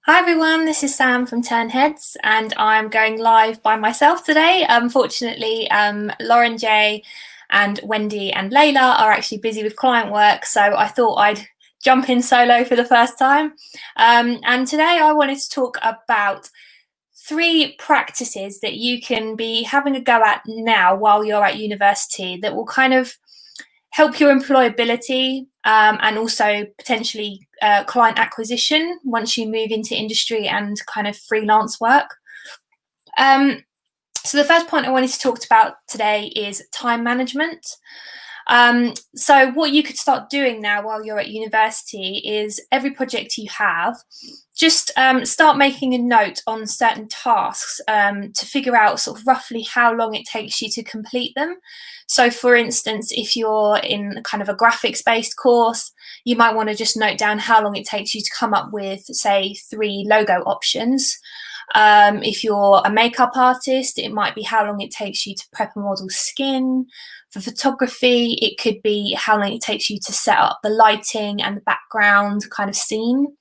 Hi everyone, this is Sam from Tern and I'm going live by myself today. Unfortunately, Lauren J and Wendy and Layla are actually busy with client work, so I thought I'd jump in solo for the first time. And today I wanted to talk about 3 practices that you can be having a go at now while you're at university that will kind of help your employability and also potentially client acquisition once you move into industry and kind of freelance work. So the first point I wanted to talk about today is time management. So what you could start doing now while you're at university is every project you have, just start making a note on certain tasks to figure out sort of roughly how long it takes you to complete them. So for instance, if you're in kind of a graphics-based course, you might want to just note down how long it takes you to come up with, say, 3 logo options. If you're a makeup artist, it might be how long it takes you to prep a model's skin. For photography, it could be how long it takes you to set up the lighting and the background kind of scene.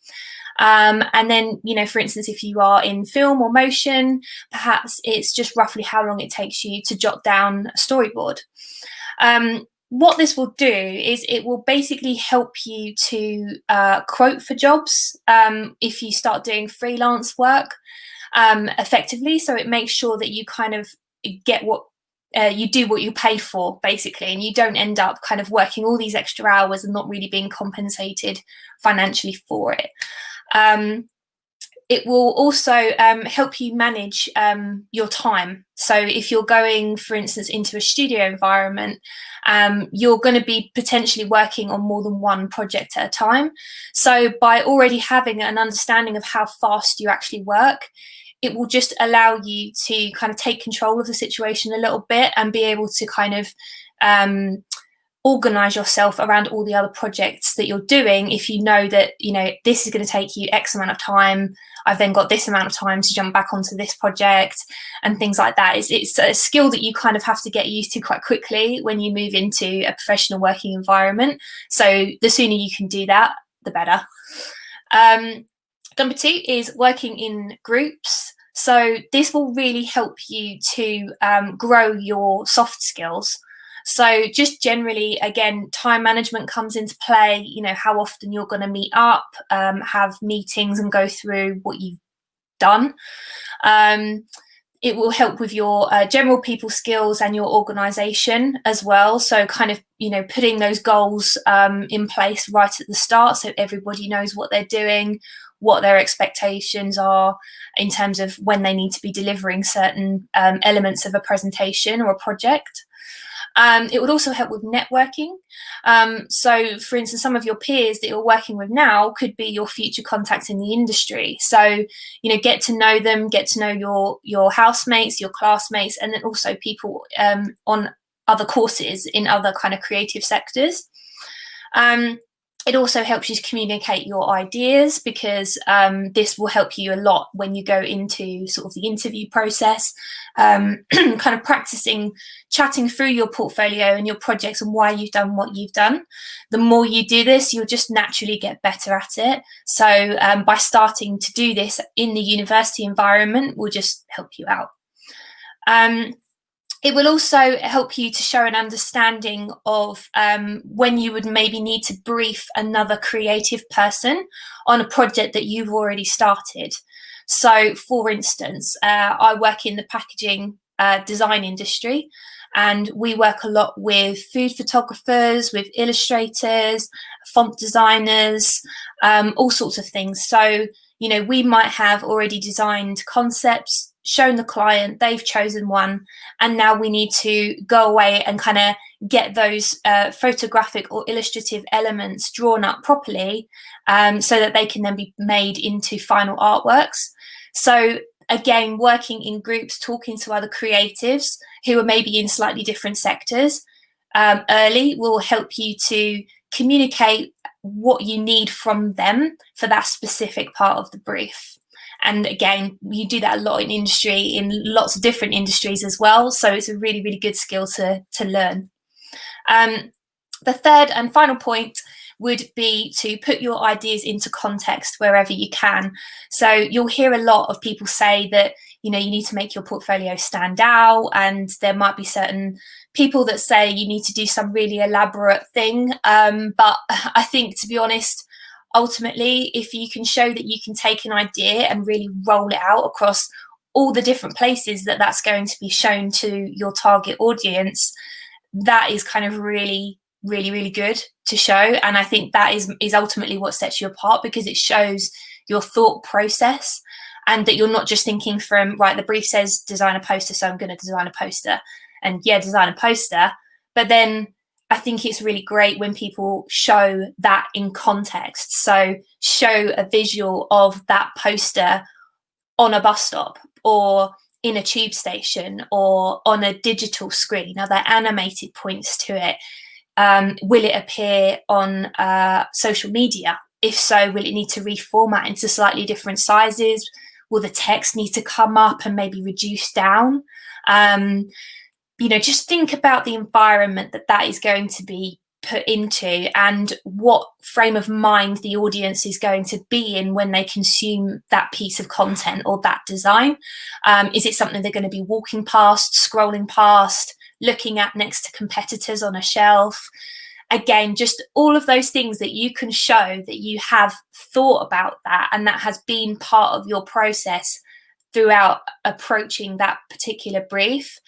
And then, for instance, if you are in film or motion, perhaps it's just roughly how long it takes you to jot down a storyboard. What this will do is it will basically help you to quote for jobs if you start doing freelance work effectively. So it makes sure that you kind of get what you do what you pay for, basically, and you don't end up kind of working all these extra hours and not really being compensated financially for it. It will also help you manage your time. So if you're going, for instance, into a studio environment, you're going to be potentially working on more than one project at a time. So by already having an understanding of how fast you actually work, it will just allow you to kind of take control of the situation a little bit and be able to kind of organize yourself around all the other projects that you're doing. If you know that, this is going to take you X amount of time, I've then got this amount of time to jump back onto this project and things like that. It's a skill that you kind of have to get used to quite quickly when you move into a professional working environment. So the sooner you can do that, the better. Number 2 is working in groups. So this will really help you to grow your soft skills. So just generally, again, time management comes into play, how often you're going to meet up, have meetings and go through what you've done. It will help with your general people skills and your organization as well. So kind of, putting those goals in place right at the start so everybody knows what they're doing, what their expectations are in terms of when they need to be delivering certain elements of a presentation or a project. It would also help with networking. So, for instance, some of your peers that you're working with now could be your future contacts in the industry. So, get to know them, get to know your housemates, your classmates, and then also people on other courses in other kind of creative sectors. It also helps you to communicate your ideas because this will help you a lot when you go into sort of the interview process, kind of practicing chatting through your portfolio and your projects and why you've done what you've done. The more you do this, you'll just naturally get better at it. So by starting to do this in the university environment will just help you out. It will also help you to show an understanding of when you would maybe need to brief another creative person on a project that you've already started. So, for instance, I work in the packaging design industry, and we work a lot with food photographers, with illustrators, font designers, all sorts of things. So, we might have already designed concepts, shown the client, they've chosen one, and now we need to go away and kind of get those photographic or illustrative elements drawn up properly so that they can then be made into final artworks. So again, working in groups, talking to other creatives who are maybe in slightly different sectors early will help you to communicate what you need from them for that specific part of the brief. And again, you do that a lot in industry, in lots of different industries as well. So it's a really, really good skill to learn. The third and final point would be to put your ideas into context wherever you can. So you'll hear a lot of people say that, you know, you need to make your portfolio stand out, and there might be certain people that say you need to do some really elaborate thing. But I think, to be honest, ultimately, if you can show that you can take an idea and really roll it out across all the different places that that's going to be shown to your target audience, that is kind of really, really, really good to show. And I think that is ultimately what sets you apart, because it shows your thought process, and that you're not just thinking from, right, the brief says design a poster, so I'm going to design a poster, and yeah, design a poster. But then I think it's really great when people show that in context. So show a visual of that poster on a bus stop, or in a tube station, or on a digital screen. Are there animated points to it? Will it appear on social media? If so, will it need to reformat into slightly different sizes? Will the text need to come up and maybe reduce down? You know, just think about the environment that is going to be put into, and what frame of mind the audience is going to be in when they consume that piece of content or that design. Is it something they're going to be walking past, scrolling past, looking at next to competitors on a shelf? Again, just all of those things that you can show that you have thought about that, and that has been part of your process throughout approaching that particular brief,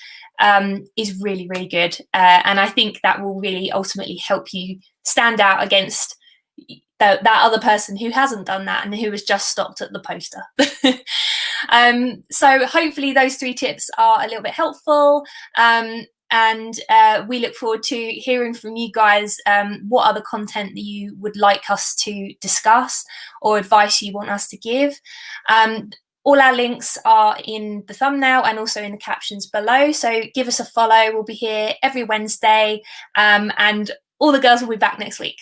is really, really good. And I think that will really ultimately help you stand out against that other person who hasn't done that and who has just stopped at the poster. So hopefully those 3 tips are a little bit helpful. And we look forward to hearing from you guys what other content that you would like us to discuss, or advice you want us to give. All our links are in the thumbnail and also in the captions below. So give us a follow. We'll be here every Wednesday, and all the girls will be back next week.